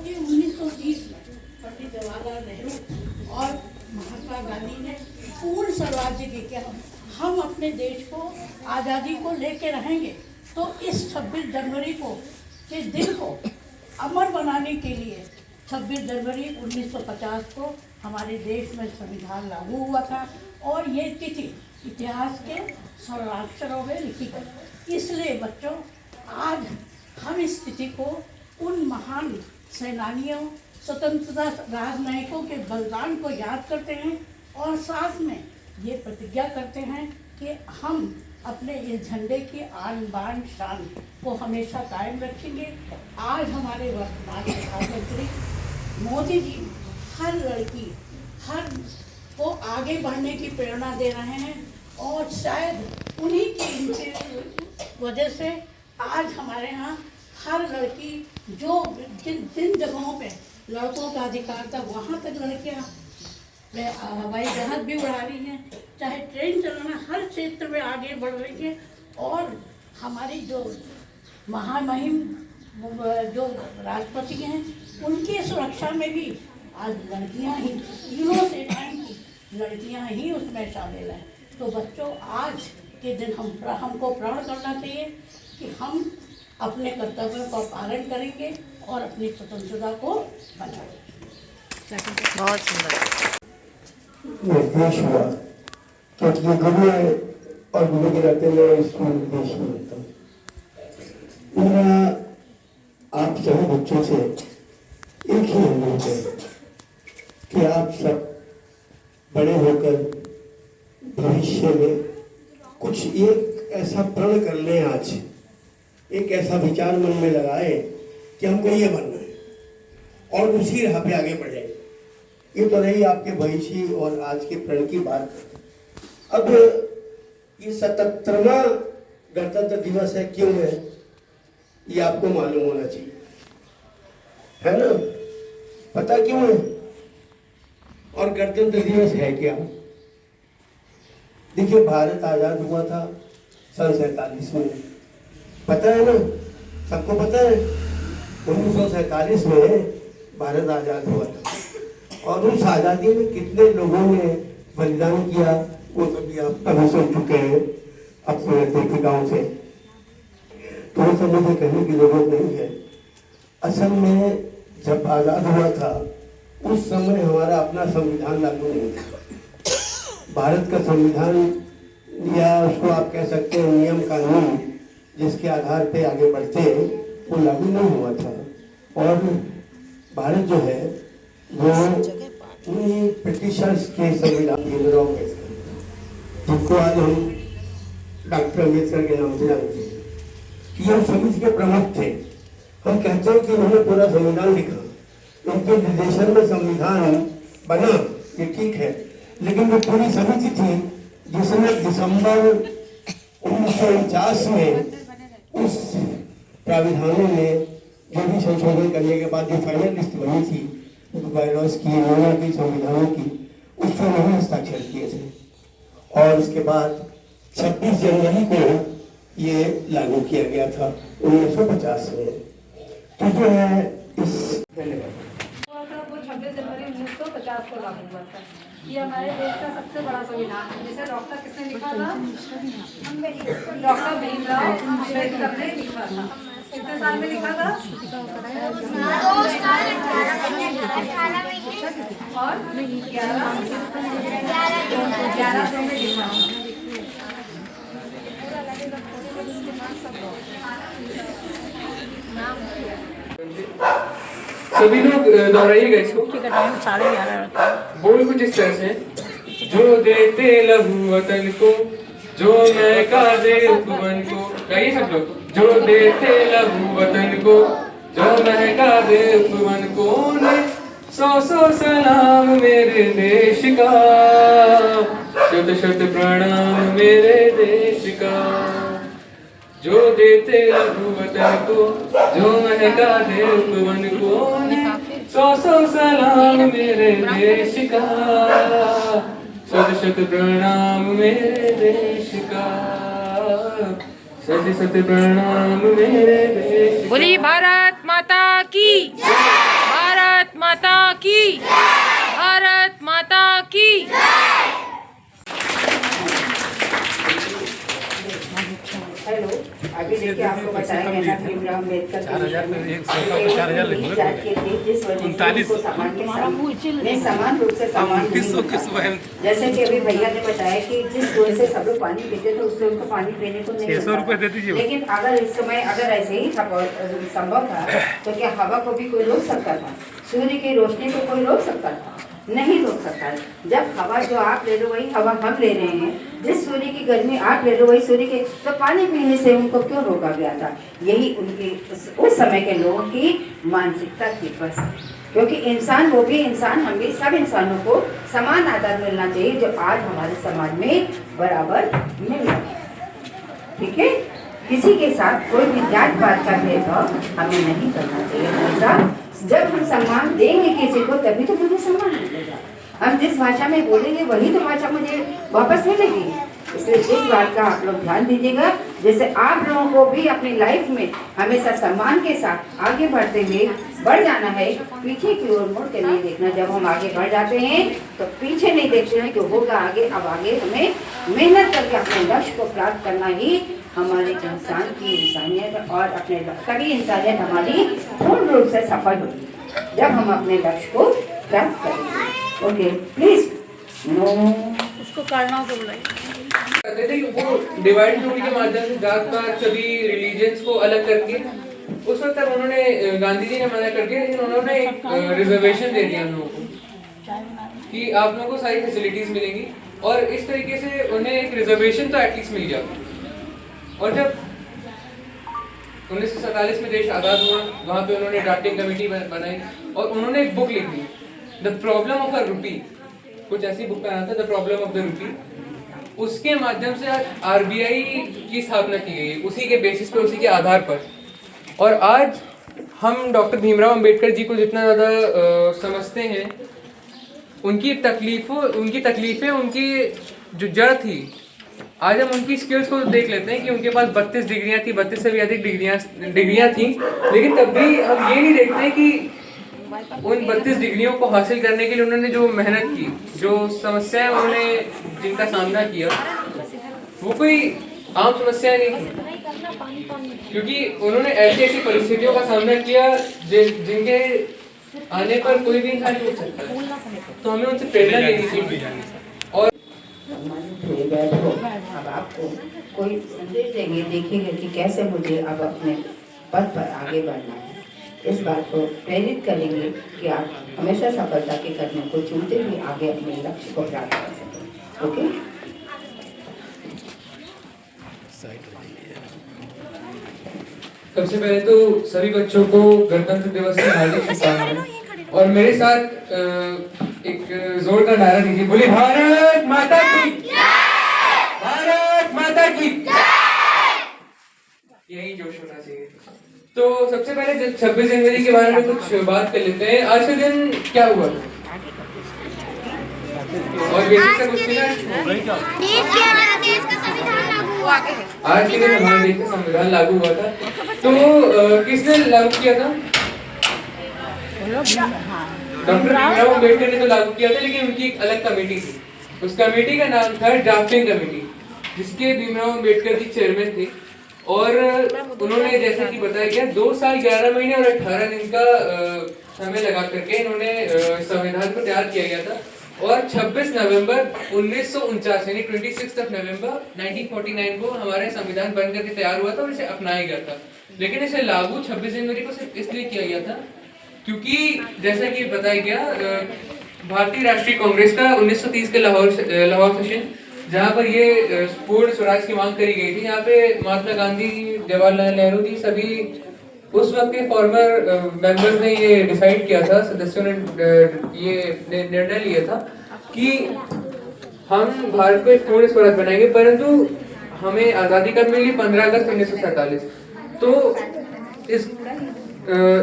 कि 1930 में पंडित जवाहरलाल नेहरू और महात्मा गांधी ने पूर्ण स्वराज्य की क्या हम अपने देश को आज़ादी को लेके रहेंगे, तो इस 26 जनवरी को के दिन को अमर बनाने के लिए 26 जनवरी 1950 को हमारे देश में संविधान लागू हुआ था और ये तिथि इतिहास के स्वर्णाक्षरों में लिखी गई। इसलिए बच्चों, आज हम इस तिथि को उन महान सेनानियों, स्वतंत्रता राजनायकों के बलिदान को याद करते हैं और साथ में ये प्रतिज्ञा करते हैं कि हम अपने इस झंडे की आन बान शान को हमेशा कायम रखेंगे। आज हमारे वर्तमान प्रधानमंत्री मोदी जी हर लड़की, हर को आगे बढ़ने की प्रेरणा दे रहे हैं और शायद उन्हीं की वजह से आज हमारे यहाँ हर लड़की जो जिन जगहों पे लड़कों का अधिकार था वहाँ तक लड़कियाँ हवाई जहाज भी उड़ा रही हैं, चाहे ट्रेन चलाना, हर क्षेत्र में आगे बढ़ रही है। और हमारी जो महामहिम जो राष्ट्रपति हैं उनकी सुरक्षा में भी आज लड़कियां ही, तीनों सेनाएं की लड़कियां ही उसमें शामिल हैं। तो बच्चों, आज के दिन हमको प्रण करना चाहिए कि हम अपने कर्तव्यों का पालन करेंगे और अपनी स्वतंत्रता को बचाएंगे। बहुत सुंदर निर्देश हुआ, क्योंकि गुरु है और गुरु के नाते मैं इसको निर्देश मिलता हूँ। मेरा आप सभी बच्चों से एक ही अनुरोध है कि आप सब बड़े होकर भविष्य में कुछ एक ऐसा प्रण कर लें, आज एक ऐसा विचार मन में लगाए कि हमको ये बनना है और उसी राह पे आगे बढ़े। ये तो रही आपके भविष्य और आज के प्रण की बात। अब ये 77वां गणतंत्र दिवस है, क्यों है ये आपको मालूम होना चाहिए, है ना? पता क्यों है? और गणतंत्र दिवस है क्या? देखिए, भारत आजाद हुआ था सन 47 में, पता है ना? सबको पता है 1947 में भारत आजाद हुआ था और उस आजादी में कितने लोगों ने बलिदान किया वो सभी आप कभी सुन चुके हैं अपने दीपिकाओं से, तो वो सब मुझे कहने की जरूरत नहीं है। असल में जब आजाद हुआ था उस समय हमारा अपना संविधान लागू नहीं था। भारत का संविधान या उसको आप कह सकते हैं नियम कानून जिसके आधार पे आगे बढ़ते वो लागू नहीं हुआ था। और भारत जो है वो उन्हीं ब्रिटिशर्स के संविधान केंद्रों में जिनको आज हम डॉक्टर अम्बेडकर के नाम से जानते हैं, कि हम समिति के प्रमुख थे। हम कहते हैं कि उन्होंने पूरा संविधान लिखा, उनके निर्देशन में संविधान बना, ये ठीक है, लेकिन वो पूरी समिति थी जिसने दिसंबर 1949 में उस प्राविधानों में जो भी संशोधन करने के बाद जो फाइनल लिस्ट बनी थी बायलॉज की, नियमों की, संविधानों की, उस पर उन्होंने हस्ताक्षर किए थे और उसके बाद 26 जनवरी को ये लागू किया गया था 1950 में। तो जो है इस वो 26 जनवरी 1950 को लागू हुआ था। ये हमारे देश का सबसे बड़ा संविधान है, जिसे डॉक्टर किसने लिखा था? डॉक्टर भीमराव अम्बेडकर ने लिखा था। कितने साल में लिखा था? 2 साल 18 में और 11 में लिखा। सभी लोग दोहराइएगा इसको। ठीक है, टाइम 11:30 बोल कुछ इस तरह से, जो देते लहू वतन को, जो महका दे उपवन को। गाइए सब लोग, जो देते लहू वतन को, जो महका दे उपवन को, ने 100 सलाम मेरे देश का, शत प्रणाम मेरे देश का। जो देते लहू वतन को, जो महका दे उपवन को, ने 100 सलाम मेरे देश का, शत प्रणाम मेरे देश का, शत प्रणाम मेरे देश का। बोली भारत माता की जय। माता की, भारत माता की। हेलो, अभी देखिए आपको बताएंगे ना भीमराव अम्बेडकर जिस वजह को समान रूप से समान जैसे कि अभी भैया ने बताया कि जिस कुएं से सब लोग पानी पीते थे उससे उनको पानी पीने को नहीं मिलता। लेकिन अगर इस समय अगर ऐसे ही संभव था तो क्या हवा को भी कोई रोक सकता था? सूर्य की रोशनी को कोई रोक सकता था? नहीं रोक सकता है। जब हवा जो आप ले लो वही हवा हम ले रहे हैं, जिस सूर्य की गर्मी आप ले लो वही सूर्य के, तो पानी पीने से उनको क्यों रोका गया था? यही उनकी उस समय के लोगों की मानसिकता थी बस। क्योंकि इंसान वो भी इंसान, हम भी सब इंसानों को समान आदर मिलना चाहिए जो आज हमारे समाज में बराबर मिल रहा है। ठीक है, किसी के साथ कोई भी जात पात का भेदभाव हमें नहीं करना चाहिए। हमेशा जब हम सम्मान देंगे किसी को तभी तो मुझे सम्मान मिलेगा। हम जिस भाषा में बोलेंगे वही तो भाषा मुझे वापस मिलेगी। इसलिए इस बात का आप लोग ध्यान दीजिएगा, जैसे आप लोगों को भी अपनी लाइफ में हमेशा सम्मान के साथ आगे बढ़ते हुए बढ़ जाना है। पीछे की ओर मुड़ के नहीं देखना। जब हम आगे बढ़ जाते हैं तो पीछे नहीं देखते हैं कि होगा आगे। अब आगे हमें मेहनत करके अपने लक्ष्य को प्राप्त करना ही हमारे इंसान की इंसानियत और अपने तभी इंसानियत हमारी पूर्ण रूप से सफल होगी जब हम अपने लक्ष्य को प्राप्त करेंगे। ओके, प्लीज नो उसको करना तो बुलाइए। वो डिवाइड रूल के माध्यम से जात पात सभी रिलीजन्स को अलग करके उस वक्त तक उन्होंने गांधी जी ने मना कर दिया, लेकिन उन्होंने एक रिजर्वेशन दे दिया हम लोगों को कि आप लोगों को सारी फैसिलिटीज मिलेंगी और इस तरीके से उन्हें एक रिजर्वेशन तो एटलीस्ट मिल गया। और जब 1947 में देश आज़ाद हुआ वहाँ पे उन्होंने ड्राफ्टिंग कमेटी बनाई और उन्होंने एक बुक लिखी, द प्रॉब्लम ऑफ अ रूपी, कुछ ऐसी बुक का नाम था, the problem of the rupee. उसके माध्यम से आज आरबीआई की स्थापना की गई है, उसी के बेसिस पे, उसी के आधार पर। और आज हम डॉक्टर भीमराव अंबेडकर जी को जितना ज़्यादा समझते हैं, उनकी तकलीफ़ें, उनकी जो जड़ थी, आज हम उनकी स्किल्स को देख लेते हैं कि उनके पास 32 डिग्रियां थी, 32 से भी अधिक डिग्रियां थी, लेकिन तब भी हम ये नहीं देखते हैं कि उन 32 डिग्रियों को हासिल करने के लिए उन्होंने जो मेहनत की, जो समस्याएं उन्होंने जिनका सामना किया, वो कोई आम समस्या नहीं थी, क्योंकि उन्होंने ऐसी ऐसी परिस्थितियों का सामना किया जिनके आने पर कोई भी इंसान नहीं हो सकता। तो हमें उनसे प्रेरणा लेनी चाहिए। और अब आपको कोई संदेश देंगे, देखेंगे कि कैसे मुझे अब अपने पद पर आगे बढ़ना है। इस बात को प्रेरित करेंगे कि आप हमेशा सफलता के कदमों को चुनते हुए आगे अपने लक्ष्य को प्राप्त कर सकें। ओके, सबसे पहले तो सभी बच्चों को गणतंत्र दिवस की हार्दिक शुभकामनाएं। और मेरे साथ एक जोरदार नारा दीजिए, बोले भारत माता की, भारत माता की। यही जोश होना चाहिए। तो सबसे पहले 26 जनवरी के बारे में कुछ बात कर लेते हैं। आज के दिन क्या हुआ था और बेसिक सा क्वेश्चन है, आज के दिन हमारे देश का संविधान लागू हुआ था। तो किसने लागू किया था? डॉक्टर भीमराव अम्बेडकर ने तो लागू किया था, लेकिन उनकी एक अलग कमेटी थी। उस कमेटी का नाम था ड्राफ्टिंग कमेटी, जिसके भीमराव अम्बेडकर जी चेयरमैन थे। और उन्होंने जैसे कि बताया गया 2 साल 11 महीने और 18 दिन का समय लगा करके इन्होंने संविधान को तैयार किया गया था। और 26 नवंबर 1949 यानी 26 नवंबर 1949 को हमारे संविधान बन करके तैयार हुआ था और इसे अपनाया गया था। लेकिन इसे लागू 26 जनवरी को सिर्फ इसलिए किया गया था क्योंकि जैसा कि बताया गया, भारतीय राष्ट्रीय कांग्रेस का 1930 के लाहौर सेशन, जहाँ पर ये पूर्ण स्वराज की मांग करी गई थी, यहाँ पे महात्मा गांधी, जवाहरलाल नेहरू जी, सभी उस वक्त के फॉर्मर मेंबर्स ने ये डिसाइड किया था, सदस्यों ने ये निर्णय लिया था कि हम भारत को एक पूर्ण स्वराज बनाएंगे, परंतु हमें आज़ादी कब मिली? 15 अगस्त 1947। तो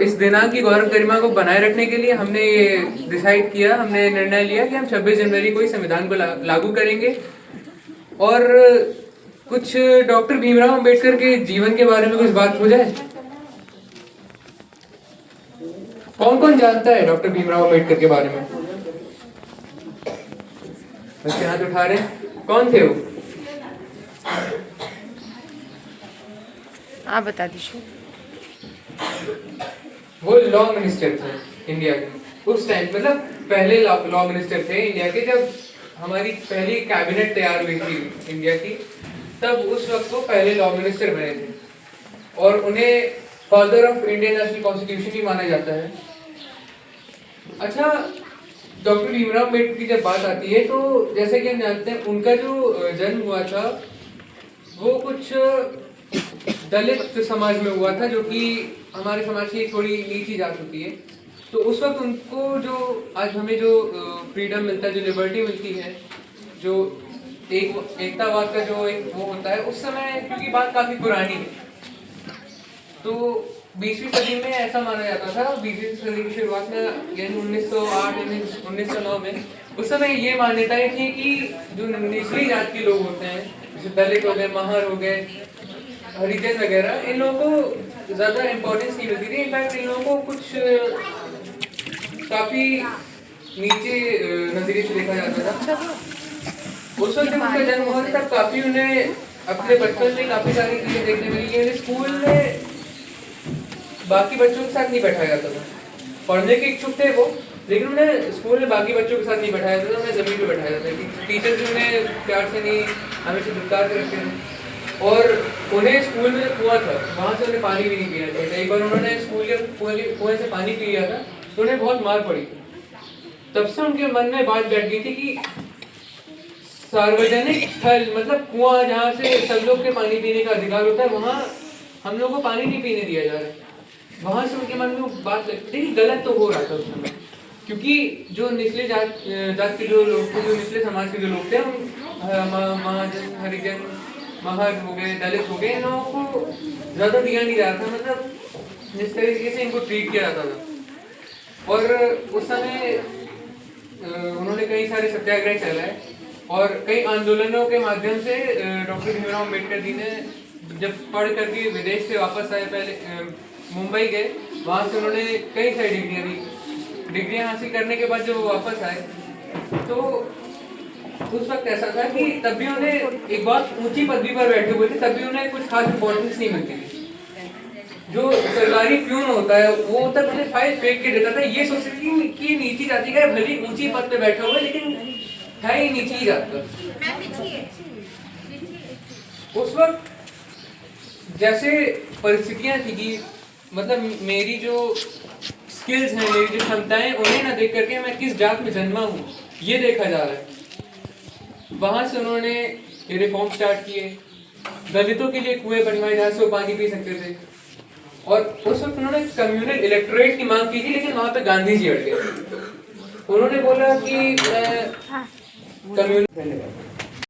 इस दिनांक की गौरव गरिमा को बनाए रखने के लिए हमने ये डिसाइड किया, हमने निर्णय लिया कि हम 26 जनवरी को ही संविधान को लागू करेंगे। और कुछ डॉक्टर भीमराव अंबेडकर के जीवन के बारे में कुछ बात हो जाए। कौन कौन जानता है डॉक्टर भीमराव अम्बेडकर के बारे में? बच्चे हाथ उठा रहे हैं। कौन थे वो? आप बता दीजिए। वो लॉ मिनिस्टर थे इंडिया के उस टाइम, मतलब पहले लॉ मिनिस्टर थे इंडिया के। जब हमारी पहली कैबिनेट तैयार हुई थी इंडिया की, तब उस वक्त वो पहले लॉ मिनिस्टर बने थे और उन्हें father of Indian national constitution भी माना जाता है। अच्छा, डॉक्टर भीमराव अम्बेडकर की जब बात आती है तो जैसे कि हम जानते हैं उनका जो जन्म हुआ था वो कुछ दलित समाज में हुआ था, जो कि हमारे समाज की थोड़ी नीची जात होती है। तो उस वक्त उनको जो आज हमें जो फ्रीडम मिलता है, जो लिबर्टी मिलती है, जो एकतावाद का जो एक वो होता है, उस समय क्योंकि बात काफी पुरानी है, तो 20वीं सदी में ऐसा माना जाता था, 20वीं सदी की शुरुआत में यानी 1908 1909 में, उस समय ये मान्यताएं थी कि जो निचली जात के लोग होते हैं, जैसे दलित हो गए, महर हो गए, हरिजन वगैरह, इन लोगों को ज़्यादा इम्पोर्टेंस नहीं मिलती थी। इनफैक्ट इन लोगों को कुछ काफ़ी नीचे नजरिए से देखा जाता था। उस वक्त जब उनका जन्म हुआ तब काफ़ी उन्हें अपने बचपन में काफ़ी सारी चीज़ें देखने मिली। स्कूल में बाकी बच्चों के साथ नहीं बैठाया जाता था, पढ़ने के इच्छुक थे वो, लेकिन उन्हें स्कूल में बाकी बच्चों के साथ नहीं बैठाया जाता था, उन्हें ज़मीन पर बैठाया जाता था। टीचर भी उन्हें प्यार से नहीं, हमेशा दुत्कार के रखते थे। और उन्हें स्कूल में जो कुआं था वहाँ से उन्हें पानी भी नहीं पीना चाहिए। एक बार उन्होंने स्कूल के कुएं से पानी पी लिया था तो उन्हें बहुत मार पड़ी। तब से उनके मन में बात बैठ गई थी कि सार्वजनिक स्थल, मतलब कुआं जहाँ से सब लोग के पानी पीने का अधिकार होता है, वहाँ हम लोग को पानी नहीं पीने दिया जा रहा है। वहाँ से उनके मन में बात लगती थी कि गलत तो हो रहा था उस समय, क्योंकि जो निचले जात के जो लोग थे, जो निचले समाज के जो लोग थे, महाजन, हरिजन, महर हो गए, दलित हो गए, इन लोगों को ज़्यादा दिया नहीं जा रहा था, मतलब जिस तरीके से इनको ट्रीट किया जाता था। और उस समय उन्होंने कई सारे सत्याग्रह चलाए और कई आंदोलनों के माध्यम से डॉक्टर भीमराव अम्बेडकर जी ने जब पढ़ करके विदेश से वापस आए, पहले मुंबई गए, वहाँ से उन्होंने कई सारी डिग्रियाँ हासिल करने के बाद जब वो वापस आए तो उस वक्त ऐसा था कि तब भी उन्हें एक बहुत ऊंची पदवी पर बैठे हुए थे, तब भी उन्हें कुछ खास इंपॉर्टेंस नहीं मिलती थी। जो सरकारी प्यून होता है वो तब उन्हें फाइल फेंक के देता था, ये सोचते थे कि नीची जाति का भले ऊंची पद पे बैठा हुआ है लेकिन है ही नीची ही जात का। उस वक्त जैसे परिस्थितियां थी कि मतलब मेरी जो स्किल्स हैं, मेरी जो क्षमताएं, उन्हें ना देख करके मैं किस जात में जन्मा हूँ ये देखा जा रहा है। वहां से उन्होंने ये रिफॉर्म स्टार्ट किए, दलितों के लिए कुएं बनवाए जहाँ से वो पानी पी सकते थे। और उस वक्त उन्होंने कम्युनल इलेक्टोरेट की मांग की थी, लेकिन वहां पे गांधी जी अड़ गए। उन्होंने बोला कि मैं कम्युनल